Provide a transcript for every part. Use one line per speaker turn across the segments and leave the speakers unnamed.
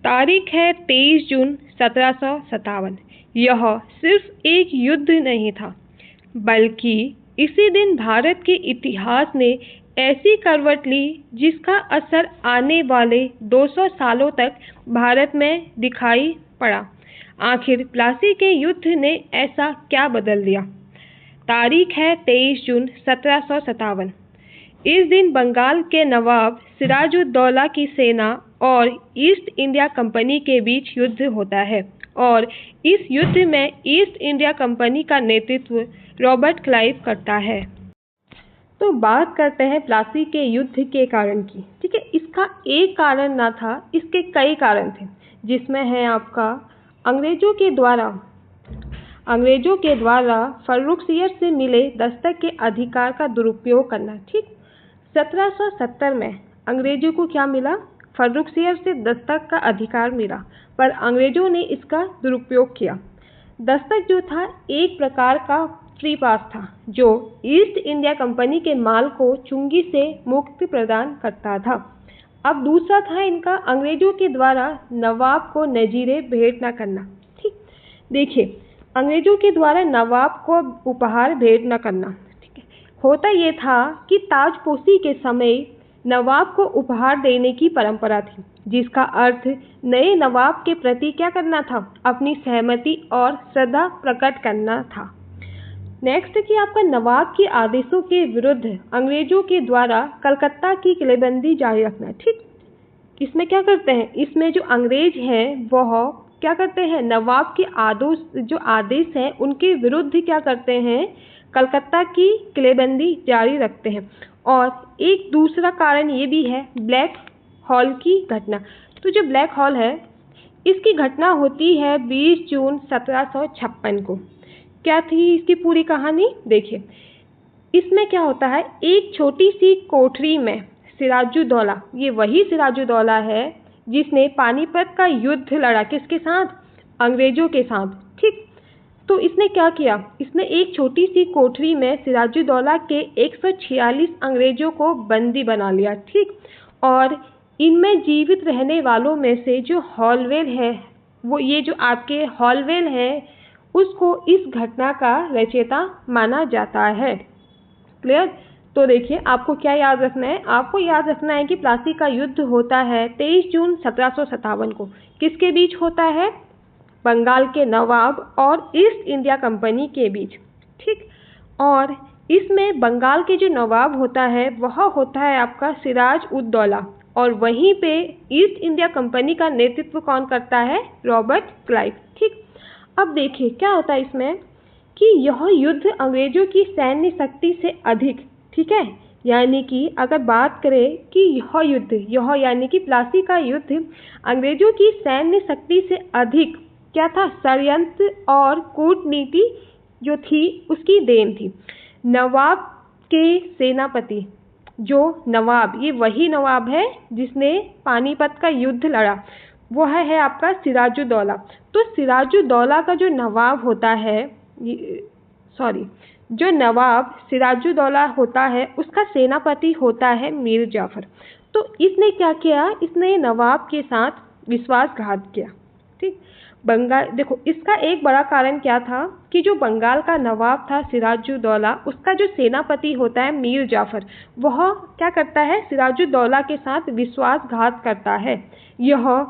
तारीख है 23 जून 1757। यह सिर्फ एक युद्ध नहीं था, बल्कि इसी दिन भारत के इतिहास ने ऐसी करवट ली जिसका असर आने वाले 200 सालों तक भारत में दिखाई पड़ा। आखिर प्लासी के युद्ध ने ऐसा क्या बदल दिया? तारीख है 23 जून 1757। इस दिन बंगाल के नवाब सिराजुद्दौला की सेना और ईस्ट इंडिया कंपनी के बीच युद्ध होता है और इस युद्ध में ईस्ट इंडिया कंपनी का नेतृत्व रॉबर्ट क्लाइव करता है। तो बात करते हैं प्लासी के युद्ध के कारण की। ठीक है, इसका एक कारण ना था, इसके कई कारण थे, जिसमें है आपका अंग्रेजों के द्वारा फर्रुखसियर से मिले दस्तक के अधिकार का दुरुपयोग करना। ठीक, 1770 में अंग्रेजों को क्या मिला? फर्रुखसियर से दस्तक का अधिकार मिला, पर अंग्रेजों ने इसका दुरुपयोग किया। दस्तक जो था एक प्रकार का फ्री पास था, जो ईस्ट इंडिया कंपनी के माल को चुंगी से मुक्त प्रदान करता था। अब दूसरा था इनका अंग्रेजों के द्वारा नवाब को नजीरें भेंट न करना। ठीक, देखिए, अंग्रेजों के द्वारा नवाब को उपहार भेंट न करना। ठीक है, होता ये था कि ताजपोशी के समय नवाब को उपहार देने की परंपरा थी, जिसका अर्थ नए नवाब के प्रति क्या करना था? अपनी सहमति और श्रद्धा प्रकट करना था। नेक्स्ट कि आपका नवाब के आदेशों के विरुद्ध अंग्रेजों के द्वारा कलकत्ता की किलेबंदी जारी रखना। ठीक, इसमें क्या करते हैं? इसमें जो अंग्रेज हैं वह क्या करते हैं? नवाब के आदेश हैं उनके विरुद्ध क्या करते हैं? कलकत्ता की किलेबंदी जारी रखते हैं। और एक दूसरा कारण ये भी है ब्लैक हॉल की घटना। तो जो ब्लैक हॉल है, इसकी घटना होती है 20 जून 1756 को। क्या थी इसकी पूरी कहानी? देखिए, इसमें क्या होता है, एक छोटी सी कोठरी में सिराजुद्दौला, ये वही सिराजुद्दौला है जिसने पानीपत का युद्ध लड़ा, किसके साथ? अंग्रेजों के साथ। ठीक, तो इसने क्या किया? इसने एक छोटी सी कोठरी में सिराजुद्दौला के 146 अंग्रेजों को बंदी बना लिया। ठीक, और इनमें जीवित रहने वालों में से जो हॉलवेल है, वो ये जो आपके हॉलवेल है, उसको इस घटना का रचयिता माना जाता है। क्लियर? तो देखिए, आपको क्या याद रखना है? आपको याद रखना है कि प्लासी का युद्ध होता है 23 जून 1757 को। किसके बीच होता है? बंगाल के नवाब और ईस्ट इंडिया कंपनी के बीच। ठीक, और इसमें बंगाल के जो नवाब होता है वह होता है आपका सिराज-उद-दौला, और वहीं पे ईस्ट इंडिया कंपनी का नेतृत्व कौन करता है? Robert Clive. ठीक, अब देखिए क्या होता है इसमें कि यह युद्ध अंग्रेजों की सैन्य शक्ति से अधिक, ठीक है, यानी कि अगर बात करें कि यह यानी कि प्लासी का युद्ध अंग्रेजों की सैन्य शक्ति से अधिक क्या था? षड्यंत्र और कूटनीति जो थी उसकी देन थी। नवाब के सेनापति, जो नवाब, ये वही नवाब है जिसने पानीपत का युद्ध लड़ा, वह है आपका सिराजुद्दौला। तो सिराजुद्दौला का जो नवाब होता है, जो नवाब सिराजुद्दौला होता है उसका सेनापति होता है मीर जाफर। तो इसने क्या किया? इसने नवाब के साथ विश्वासघात किया। ठीक, बंगाल, देखो इसका एक बड़ा कारण क्या था कि जो बंगाल का नवाब था सिराजुद्दौला, उसका जो सेनापति होता है मीर जाफर, वह क्या करता है? सिराजुद्दौला के साथ विश्वासघात करता है। यह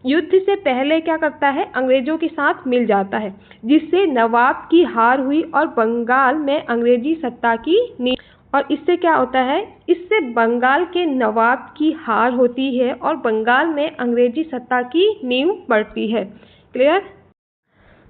युद्ध से पहले क्या करता है? अंग्रेजों के साथ मिल जाता है, जिससे नवाब की हार हुई और बंगाल में अंग्रेजी सत्ता की नींव, और इससे क्या होता है? इससे बंगाल के नवाब की हार होती है और बंगाल में अंग्रेजी सत्ता की नींव बढ़ती है। क्लियर?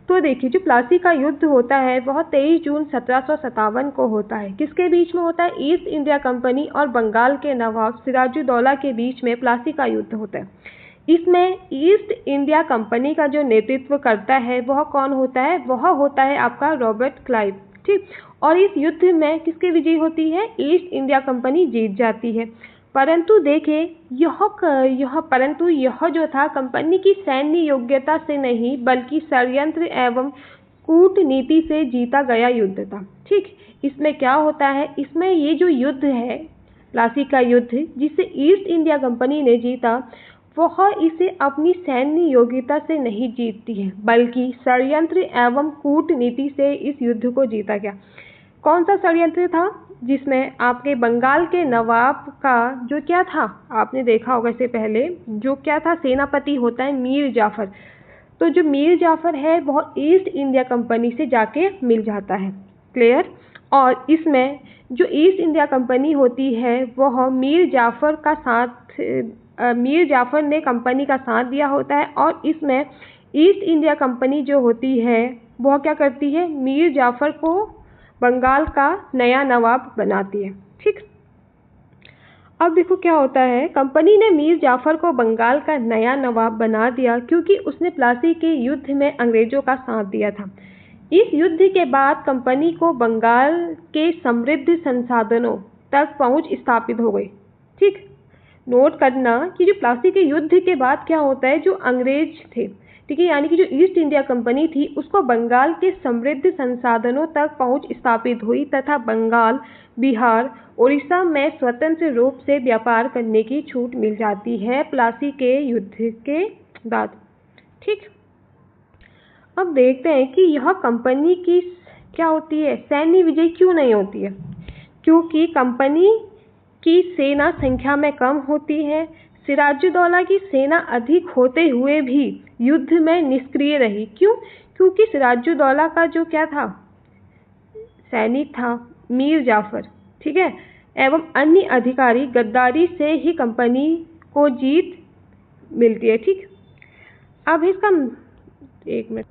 तो देखिए, जो प्लासी का युद्ध होता है वह 23 जून 1757 को होता है। किसके बीच में होता है? ईस्ट इंडिया कंपनी और बंगाल के नवाब सिराजुद्दौला के बीच में प्लासी का युद्ध होता है। इसमें ईस्ट इंडिया कंपनी का जो नेतृत्व करता है वह कौन होता है? वह होता है आपका रॉबर्ट क्लाइव। ठीक, और इस युद्ध में किसकी विजय होती है? ईस्ट इंडिया कंपनी जीत जाती है। परंतु देखें, यह जो था कंपनी की सैन्य योग्यता से नहीं, बल्कि षड्यंत्र एवं कूटनीति से जीता गया युद्ध था। ठीक, इसमें क्या होता है? इसमें ये जो युद्ध है, प्लासी का युद्ध, जिसे ईस्ट इंडिया कंपनी ने जीता, वह इसे अपनी सैन्य योग्यता से नहीं जीतती है, बल्कि षड्यंत्र एवं कूटनीति से इस युद्ध को जीता गया। कौन सा षड्यंत्र था? जिसमें आपके बंगाल के नवाब का जो क्या था, आपने देखा होगा इससे पहले, जो क्या था, सेनापति होता है मीर जाफर। तो जो मीर जाफर है वह ईस्ट इंडिया कंपनी से जाके मिल जाता है। क्लियर? और इसमें जो ईस्ट इंडिया कंपनी होती है वह मीर जाफर ने कंपनी का साथ दिया होता है, और इसमें ईस्ट इंडिया कंपनी जो होती है वह क्या करती है, मीर जाफर को बंगाल का नया नवाब बनाती है। ठीक, अब देखो क्या होता है, कंपनी ने मीर जाफर को बंगाल का नया नवाब बना दिया क्योंकि उसने प्लासी के युद्ध में अंग्रेजों का साथ दिया था। इस युद्ध के बाद कंपनी को बंगाल के समृद्ध संसाधनों तक पहुंच स्थापित हो गई। ठीक, नोट करना कि जो प्लासी के युद्ध के बाद क्या होता है, जो अंग्रेज थे, ठीक है, यानी कि जो ईस्ट इंडिया कंपनी थी, उसको बंगाल के समृद्ध संसाधनों तक पहुंच स्थापित हुई तथा बंगाल, बिहार, उड़ीसा में स्वतंत्र रूप से व्यापार करने की छूट मिल जाती है प्लासी के युद्ध के बाद। ठीक, अब देखते हैं कि यह कंपनी की क्या होती है, सैन्य विजय क्यों नहीं होती है? क्योंकि कंपनी की सेना संख्या में कम होती है। सिराजुद्दौला की सेना अधिक होते हुए भी युद्ध में निष्क्रिय रही। क्यों? क्योंकि सिराजुद्दौला का जो क्या था, सैनिक था मीर जाफर, ठीक है, एवं अन्य अधिकारी गद्दारी से ही कंपनी को जीत मिलती है। ठीक, अब इसका एक मिनट,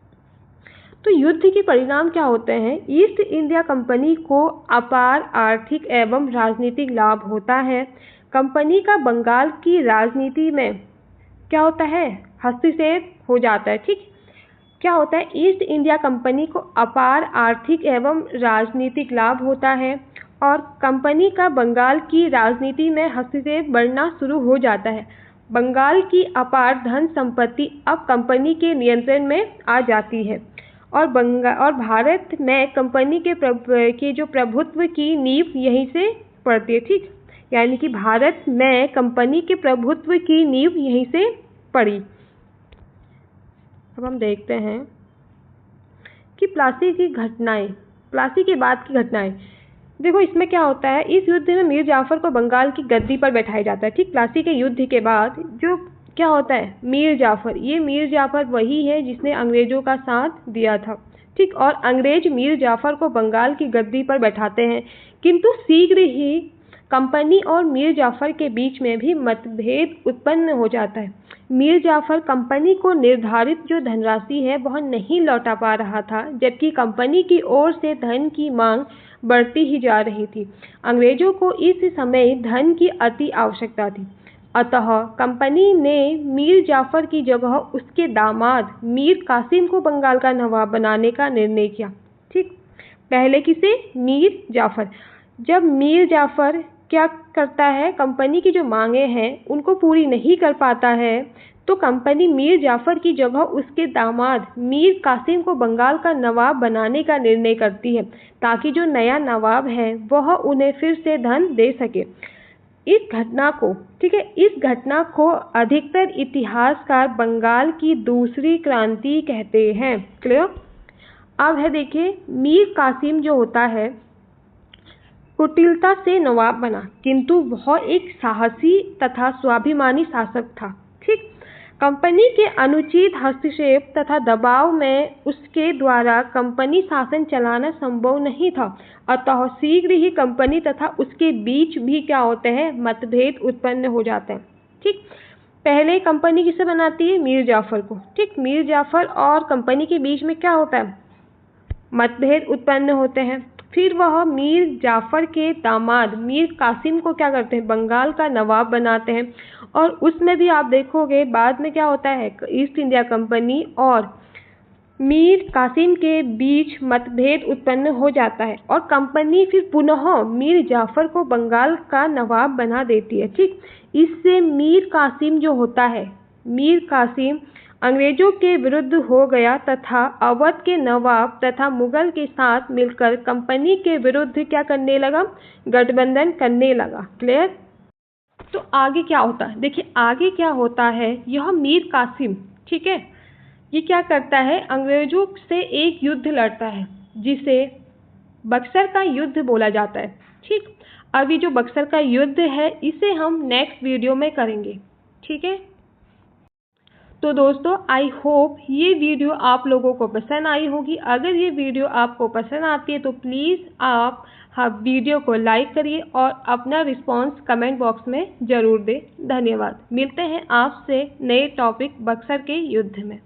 तो युद्ध के परिणाम क्या होते हैं? ईस्ट इंडिया कंपनी को अपार आर्थिक एवं राजनीतिक लाभ होता है। कंपनी का बंगाल की राजनीति में क्या होता है, हस्तक्षेप हो जाता है। ठीक, क्या होता है, ईस्ट इंडिया कंपनी को अपार आर्थिक एवं राजनीतिक लाभ होता है और कंपनी का बंगाल की राजनीति में हस्तक्षेप बढ़ना शुरू हो जाता है। बंगाल की अपार धन संपत्ति अब कंपनी के नियंत्रण में आ जाती है और भारत में कंपनी के जो प्रभुत्व की नींव यहीं से पड़ती है। ठीक, यानी कि भारत में कंपनी के प्रभुत्व की नींव यहीं से पड़ी। अब हम देखते हैं कि प्लासी के बाद की घटनाएं। देखो इसमें क्या होता है, इस युद्ध में मीर जाफर को बंगाल की गद्दी पर बैठाया जाता है। ठीक, प्लासी के युद्ध के बाद जो क्या होता है, मीर जाफर वही है जिसने अंग्रेजों का साथ दिया था। ठीक, और अंग्रेज मीर जाफर को बंगाल की गद्दी पर बैठाते हैं, किंतु शीघ्र ही कंपनी और मीर जाफर के बीच में भी मतभेद उत्पन्न हो जाता है। मीर जाफर कंपनी को निर्धारित जो धनराशि है वह नहीं लौटा पा रहा था, जबकि कंपनी की ओर से धन की मांग बढ़ती ही जा रही थी। अंग्रेजों को इस समय धन की अति आवश्यकता थी, अतः कंपनी ने मीर जाफर की जगह उसके दामाद मीर कासिम को बंगाल का नवाब बनाने का निर्णय किया। ठीक, पहले किसे, मीर जाफर। जब मीर जाफर क्या करता है, कंपनी की जो मांगे हैं उनको पूरी नहीं कर पाता है, तो कंपनी मीर जाफर की जगह उसके दामाद मीर कासिम को बंगाल का नवाब बनाने का निर्णय करती है, ताकि जो नया नवाब है वह उन्हें फिर से धन दे सके। इस घटना को अधिकतर इतिहासकार बंगाल की दूसरी क्रांति कहते हैं। क्लियर? अब है देखिए, मीर कासिम जो होता है कुटिलता से नवाब बना, किंतु वह एक साहसी तथा स्वाभिमानी शासक था। ठीक, कंपनी के अनुचित हस्तक्षेप तथा दबाव में उसके द्वारा कंपनी शासन चलाना संभव नहीं था, अतः शीघ्र ही कंपनी तथा उसके बीच भी क्या होते हैं, मतभेद उत्पन्न हो जाते हैं। ठीक, पहले कंपनी किसे बनाती है, मीर जाफर को। ठीक, मीर जाफर और कंपनी के बीच में क्या होता है, मतभेद उत्पन्न होते हैं। फिर वह मीर जाफर के दामाद मीर कासिम को क्या करते हैं, बंगाल का नवाब बनाते हैं, और उसमें भी आप देखोगे बाद में क्या होता है, ईस्ट इंडिया कंपनी और मीर कासिम के बीच मतभेद उत्पन्न हो जाता है और कंपनी फिर पुनः मीर जाफर को बंगाल का नवाब बना देती है। ठीक, इससे मीर कासिम जो होता है, मीर कासिम अंग्रेजों के विरुद्ध हो गया तथा अवध के नवाब तथा मुगल के साथ मिलकर कंपनी के विरुद्ध क्या करने लगा, गठबंधन करने लगा। क्लियर? तो आगे क्या होता है, देखिए आगे क्या होता है, यह मीर कासिम, ठीक है, ये क्या करता है, अंग्रेजों से एक युद्ध लड़ता है जिसे बक्सर का युद्ध बोला जाता है। ठीक, अभी जो बक्सर का युद्ध है इसे हम नेक्स्ट वीडियो में करेंगे। ठीक है, तो दोस्तों आई होप ये वीडियो आप लोगों को पसंद आई होगी। अगर ये वीडियो आपको पसंद आती है तो प्लीज़ आप वीडियो को लाइक करिए और अपना रिस्पॉन्स कमेंट बॉक्स में ज़रूर दें। धन्यवाद। मिलते हैं आपसे नए टॉपिक बक्सर के युद्ध में।